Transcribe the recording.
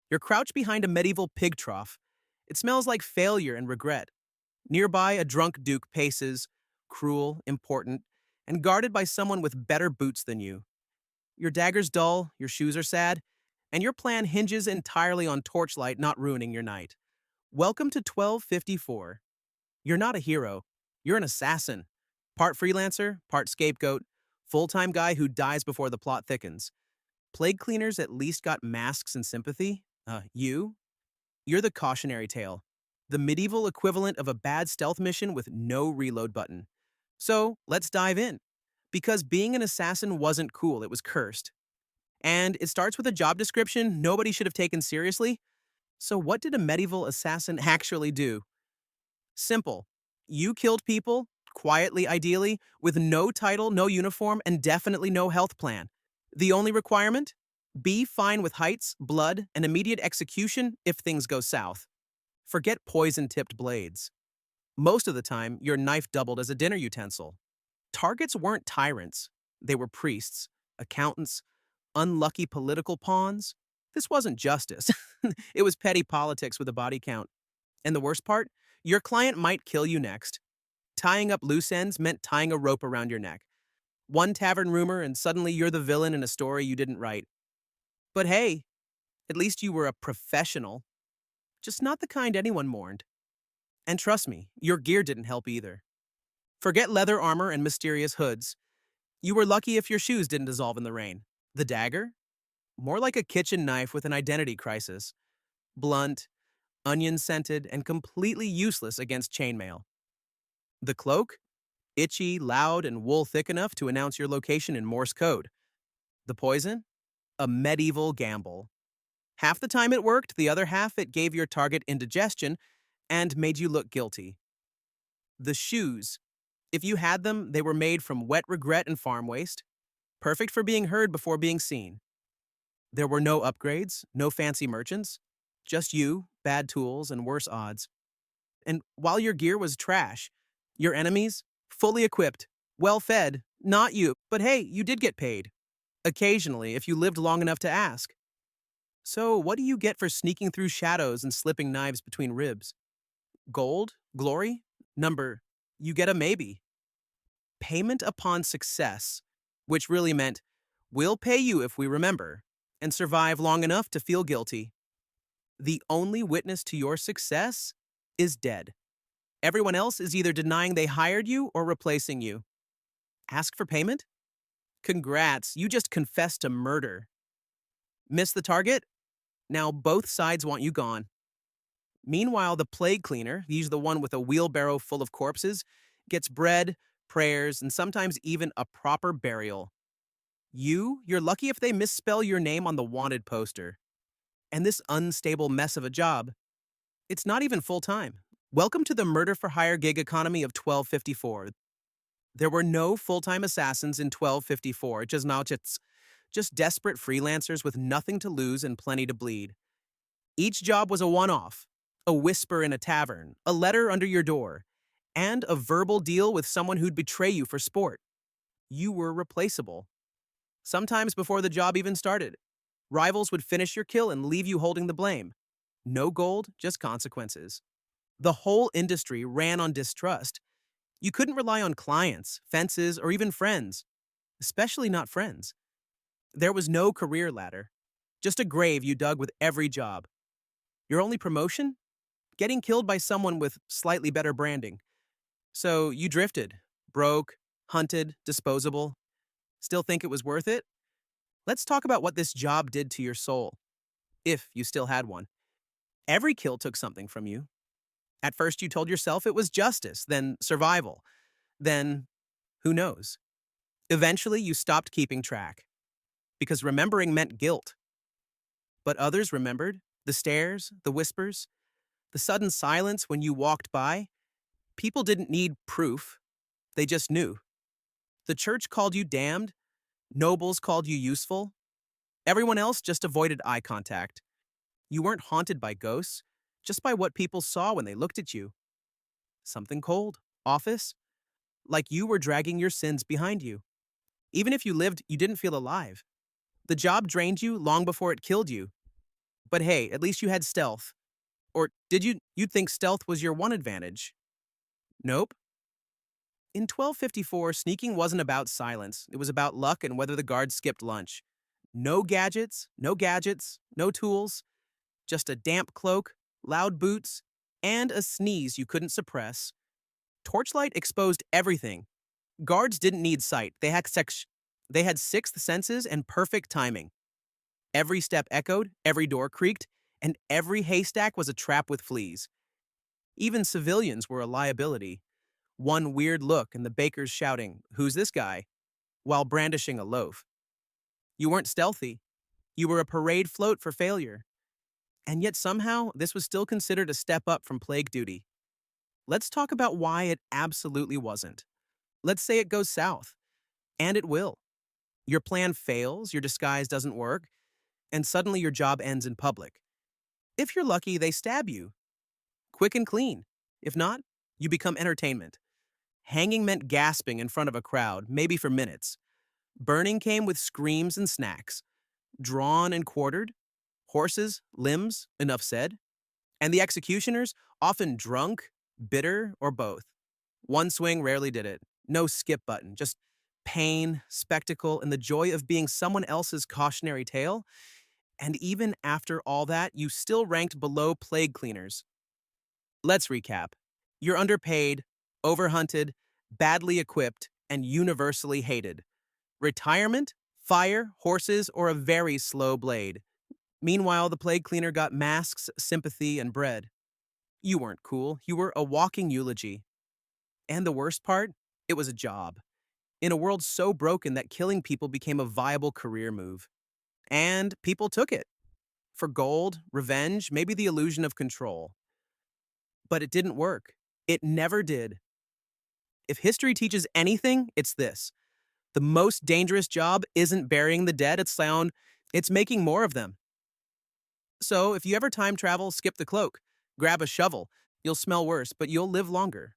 You're crouched behind a medieval pig trough. It smells like failure and regret. Nearby, a drunk duke paces, cruel, important, and guarded by someone with better boots than you. Your dagger's dull, your shoes are sad, and your plan hinges entirely on torchlight not ruining your night. Welcome to 1254. You're not a hero. You're an assassin. Part freelancer, part scapegoat, full-time guy who dies before the plot thickens. Plague cleaners at least got masks and sympathy. You're the cautionary tale. The medieval equivalent of a bad stealth mission with no reload button. So, let's dive in. Because being an assassin wasn't cool, it was cursed. And it starts with a job description nobody should have taken seriously. So, what did a medieval assassin actually do? Simple. You killed people, quietly, ideally, with no title, no uniform, and definitely no health plan. The only requirement? Be fine with heights, blood, and immediate execution if things go south. Forget poison tipped blades. Most of the time, your knife doubled as a dinner utensil. Targets weren't tyrants, they were priests, accountants, unlucky political pawns. This wasn't justice, it was petty politics with a body count. And the worst part? Your client might kill you next. Tying up loose ends meant tying a rope around your neck. One tavern rumor, and suddenly you're the villain in a story you didn't write. But hey, at least you were a professional, just not the kind anyone mourned. And trust me, your gear didn't help either. Forget leather armor and mysterious hoods. You were lucky if your shoes didn't dissolve in the rain. The dagger? More like a kitchen knife with an identity crisis. Blunt, onion-scented, and completely useless against chainmail. The cloak? Itchy, loud, and wool thick enough to announce your location in Morse code. The poison? A medieval gamble. Half the time it worked, the other half it gave your target indigestion and made you look guilty. The shoes. If you had them, they were made from wet regret and farm waste, perfect for being heard before being seen. There were no upgrades, no fancy merchants, just you, bad tools, and worse odds. And while your gear was trash, your enemies, fully equipped, well fed, not you, but hey, you did get paid. Occasionally, if you lived long enough to ask. So, what do you get for sneaking through shadows and slipping knives between ribs? Gold? Glory? Number? You get a maybe. Payment upon success, which really meant, we'll pay you if we remember, and survive long enough to feel guilty. The only witness to your success is dead. Everyone else is either denying they hired you or replacing you. Ask for payment? Congrats, you just confessed to murder. Miss the target? Now both sides want you gone. Meanwhile, the plague cleaner, he's the one with a wheelbarrow full of corpses, gets bread, prayers, and sometimes even a proper burial. You're lucky if they misspell your name on the wanted poster. And this unstable mess of a job, it's not even full-time. Welcome to the murder-for-hire gig economy of 1254. There were no full-time assassins in 1254, just desperate freelancers with nothing to lose and plenty to bleed. Each job was a one-off, a whisper in a tavern, a letter under your door, and a verbal deal with someone who'd betray you for sport. You were replaceable. Sometimes before the job even started, rivals would finish your kill and leave you holding the blame. No gold, just consequences. The whole industry ran on distrust. You couldn't rely on clients, fences, or even friends, especially not friends. There was no career ladder, just a grave you dug with every job. Your only promotion? Getting killed by someone with slightly better branding. So you drifted, broke, hunted, disposable. Still think it was worth it? Let's talk about what this job did to your soul, if you still had one. Every kill took something from you. At first you told yourself it was justice, then survival, then who knows? Eventually you stopped keeping track, because remembering meant guilt. But others remembered the stares, the whispers, the sudden silence when you walked by. People didn't need proof, they just knew. The church called you damned, nobles called you useful. Everyone else just avoided eye contact. You weren't haunted by ghosts, just by what people saw when they looked at you. Something cold, office, like you were dragging your sins behind you. Even if you lived, you didn't feel alive. The job drained you long before it killed you. But hey, at least you had stealth. Or did you'd think stealth was your one advantage? Nope. In 1254, sneaking wasn't about silence. It was about luck and whether the guards skipped lunch. No gadgets, no tools, just a damp cloak, loud boots, and a sneeze you couldn't suppress. Torchlight exposed everything. Guards didn't need sight. They had sixth senses and perfect timing. Every step echoed, every door creaked, and every haystack was a trap with fleas. Even civilians were a liability. One weird look and the baker's shouting, "Who's this guy?" while brandishing a loaf. You weren't stealthy. You were a parade float for failure. And yet somehow, this was still considered a step up from plague duty. Let's talk about why it absolutely wasn't. Let's say it goes south. And it will. Your plan fails, your disguise doesn't work, and suddenly your job ends in public. If you're lucky, they stab you. Quick and clean. If not, you become entertainment. Hanging meant gasping in front of a crowd, maybe for minutes. Burning came with screams and snacks. Drawn and quartered. Horses, limbs, enough said. And the executioners, often drunk, bitter, or both. One swing rarely did it. No skip button, just pain, spectacle, and the joy of being someone else's cautionary tale. And even after all that, you still ranked below plague cleaners. Let's recap. You're underpaid, overhunted, badly equipped, and universally hated. Retirement, fire, horses, or a very slow blade. Meanwhile, the plague cleaner got masks, sympathy, and bread. You weren't cool. You were a walking eulogy. And the worst part? It was a job. In a world so broken that killing people became a viable career move. And people took it. For gold, revenge, maybe the illusion of control. But it didn't work. It never did. If history teaches anything, it's this. The most dangerous job isn't burying the dead, it's making more of them. So if you ever time travel, skip the cloak. Grab a shovel. You'll smell worse, but you'll live longer.